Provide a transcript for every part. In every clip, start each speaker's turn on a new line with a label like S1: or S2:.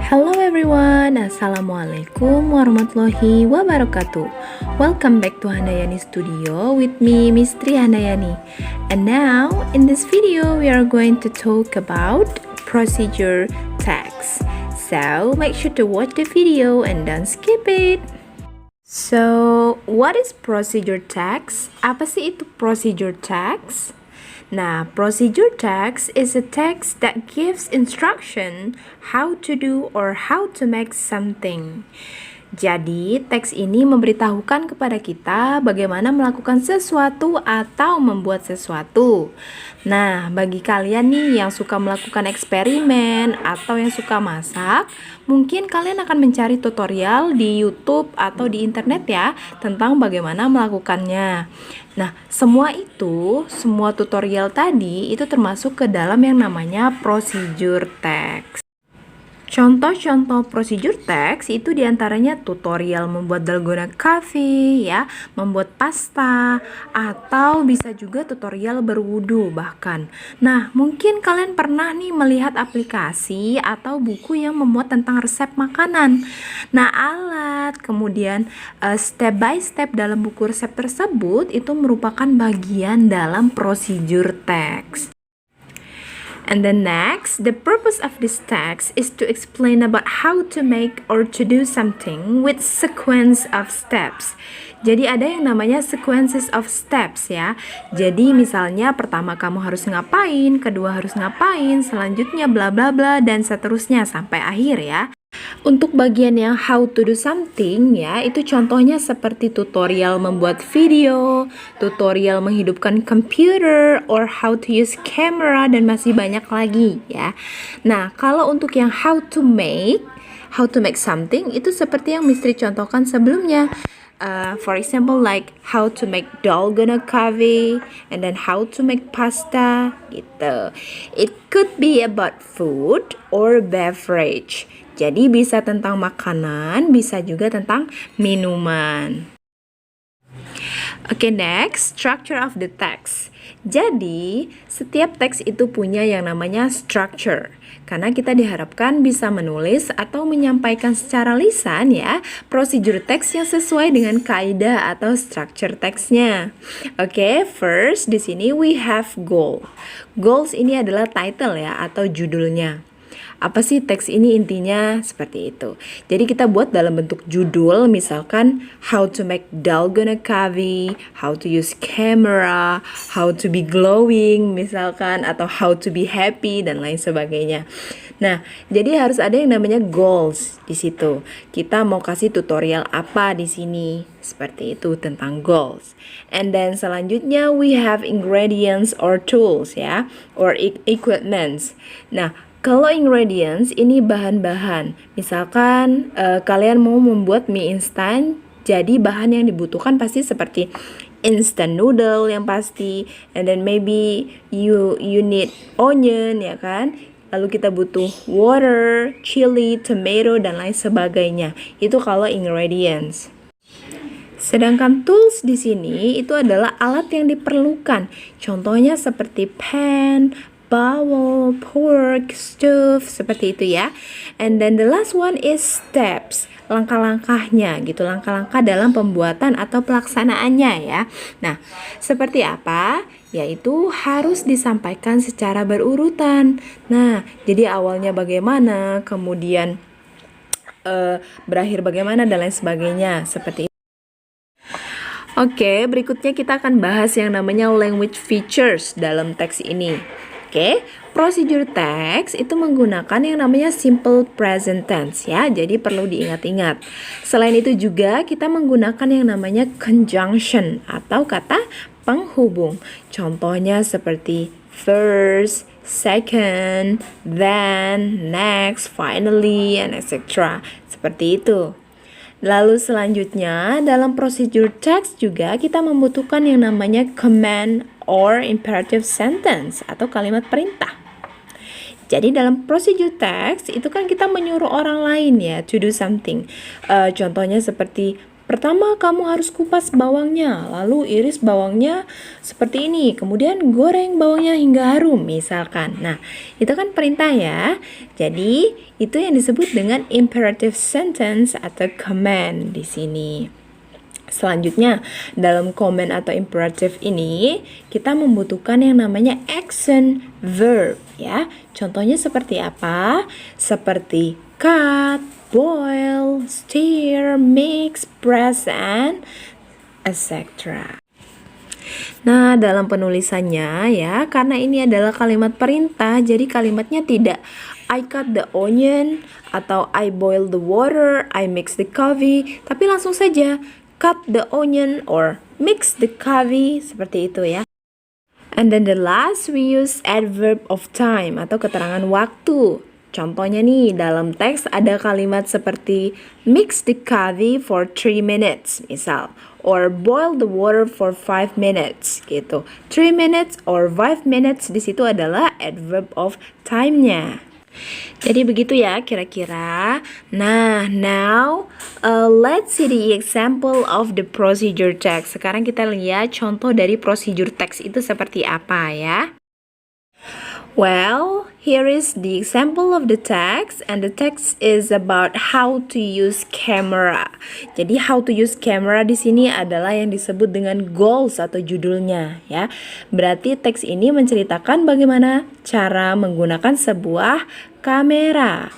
S1: Hello everyone, Assalamualaikum warahmatullahi wabarakatuh. Welcome back to Handayani Studio with me, Mistri Handayani. And now, in this video, we are going to talk about procedure text. So, make sure to watch the video and don't skip it. So, what is procedure text? Apa sih itu procedure text? Nah, procedure text is a text that gives instruction how to do or how to make something. Jadi, teks ini memberitahukan kepada kita bagaimana melakukan sesuatu atau membuat sesuatu. Nah, bagi kalian nih yang suka melakukan eksperimen atau yang suka masak, mungkin kalian akan mencari tutorial di YouTube atau di internet ya tentang bagaimana melakukannya. Nah, semua tutorial tadi itu termasuk ke dalam yang namanya procedure text. Contoh-contoh procedure text itu diantaranya tutorial membuat dalgona coffee ya, membuat pasta, atau bisa juga tutorial berwudu bahkan. Nah, mungkin kalian pernah nih melihat aplikasi atau buku yang memuat tentang resep makanan. Nah, alat, kemudian step by step dalam buku resep tersebut itu merupakan bagian dalam procedure text. And then next, the purpose of this text is to explain about how to make or to do something with sequence of steps. Jadi ada yang namanya sequences of steps ya. Jadi misalnya pertama kamu harus ngapain, kedua harus ngapain, selanjutnya bla bla bla dan seterusnya sampai akhir ya. Untuk bagian yang how to do something ya, itu contohnya seperti tutorial membuat video, tutorial menghidupkan komputer, or how to use camera, dan masih banyak lagi ya. Nah, kalau untuk yang how to make something, itu seperti yang Mistri contohkan sebelumnya. For example, like how to make dalgona coffee, and then how to make pasta, gitu. It could be about food or beverage. Jadi bisa tentang makanan, bisa juga tentang minuman. Oke, next, structure of the text. Jadi, setiap teks itu punya yang namanya structure. Karena kita diharapkan bisa menulis atau menyampaikan secara lisan ya, prosedur teks yang sesuai dengan kaidah atau structure teksnya. Oke, first di sini we have goal. Goals ini adalah title ya atau judulnya. Apa sih teks ini intinya? Seperti itu. Jadi kita buat dalam bentuk judul, misalkan how to make dalgona coffee, how to use camera, how to be glowing misalkan, atau how to be happy dan lain sebagainya. Nah, jadi harus ada yang namanya goals di situ. Kita mau kasih tutorial apa di sini? Seperti itu tentang goals. And then selanjutnya we have ingredients or tools ya, or equipments. Nah, kalau ingredients ini bahan-bahan, misalkan kalian mau membuat mie instan, jadi bahan yang dibutuhkan pasti seperti instant noodle yang pasti, and then maybe you need onion ya kan, lalu kita butuh water, chili, tomato dan lain sebagainya. Itu kalau ingredients. Sedangkan tools di sini itu adalah alat yang diperlukan. Contohnya seperti pan, bowl, fork, stove, seperti itu ya. And then the last one is steps, langkah-langkahnya gitu, langkah-langkah dalam pembuatan atau pelaksanaannya ya. Nah, seperti apa? Yaitu harus disampaikan secara berurutan. Nah, jadi awalnya bagaimana, kemudian berakhir bagaimana dan lain sebagainya, seperti itu. Oke, berikutnya kita akan bahas yang namanya language features dalam teks ini. Oke, procedure text itu menggunakan yang namanya simple present tense ya, jadi perlu diingat-ingat. Selain itu juga kita menggunakan yang namanya conjunction atau kata penghubung. Contohnya seperti first, second, then, next, finally, and etc. Seperti itu. Lalu selanjutnya dalam procedure text juga kita membutuhkan yang namanya command or imperative sentence atau kalimat perintah. Jadi dalam procedure text itu kan kita menyuruh orang lain ya to do something. Contohnya seperti Pertama, kamu harus kupas bawangnya, lalu iris bawangnya seperti ini, kemudian goreng bawangnya hingga harum, misalkan. Nah, itu kan perintah ya. Jadi, itu yang disebut dengan imperative sentence atau command di sini. Selanjutnya, dalam command atau imperative ini, kita membutuhkan yang namanya action verb ya. Contohnya seperti apa? Seperti cut, boil, stir, mix, press, and etc. Nah, dalam penulisannya ya, karena ini adalah kalimat perintah, jadi kalimatnya tidak I cut the onion atau I boil the water, I mix the coffee, tapi langsung saja cut the onion or mix the coffee, seperti itu ya. And then the last we use adverb of time atau keterangan waktu. Contohnya nih, dalam teks ada kalimat seperti mix the coffee for 3 minutes, misal. Or boil the water for 5 minutes, gitu. 3 minutes or 5 minutes di situ adalah adverb of time-nya. Jadi begitu ya kira-kira. Nah, now let's see the example of the procedure text. Sekarang kita lihat contoh dari procedure text itu seperti apa ya. Well, here is the example of the text, and the text is about how to use camera. Jadi how to use camera di sini adalah yang disebut dengan goals atau judulnya ya. Berarti teks ini menceritakan bagaimana cara menggunakan sebuah kamera.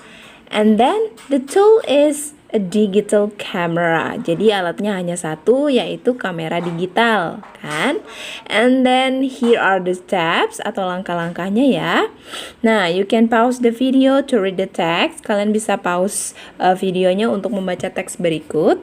S1: And then the tool is a digital camera. Jadi alatnya hanya satu, yaitu kamera digital, kan? And then here are the steps atau langkah-langkahnya ya. Nah, you can pause the video to read the text. Kalian bisa pause videonya untuk membaca teks berikut.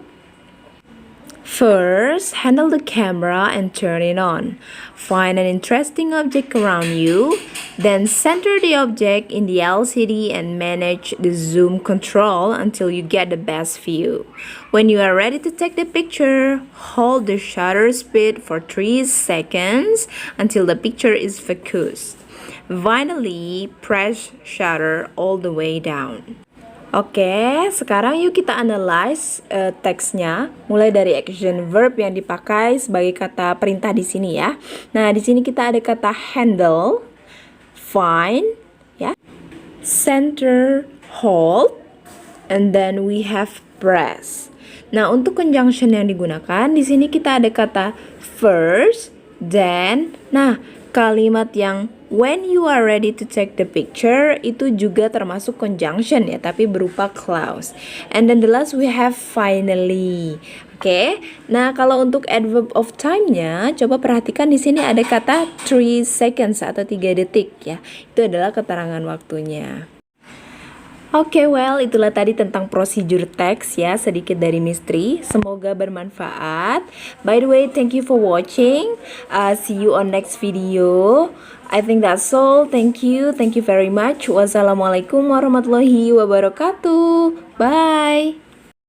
S1: First, handle the camera and turn it on. Find an interesting object around you, then center the object in the LCD and manage the zoom control until you get the best view. When you are ready to take the picture, hold the shutter speed for 3 seconds until the picture is focused. Finally, press shutter all the way down. Oke, sekarang yuk kita analyze teksnya, mulai dari action verb yang dipakai sebagai kata perintah di sini ya. Nah, di sini kita ada kata handle, find, ya, center, hold, and then we have press. Nah, untuk conjunction yang digunakan di sini kita ada kata first, then. Nah, kalimat yang when you are ready to take the picture itu juga termasuk conjunction ya, tapi berupa clause. And then the last we have finally. Oke. Nah, kalau untuk adverb of time-nya, coba perhatikan di sini ada kata 3 seconds atau 3 detik ya. Itu adalah keterangan waktunya. Oke, well, itulah tadi tentang procedure text ya, sedikit dari Mistri. Semoga bermanfaat. By the way, thank you for watching. See you on next video. I think that's all. Thank you very much. Wassalamualaikum warahmatullahi wabarakatuh. Bye.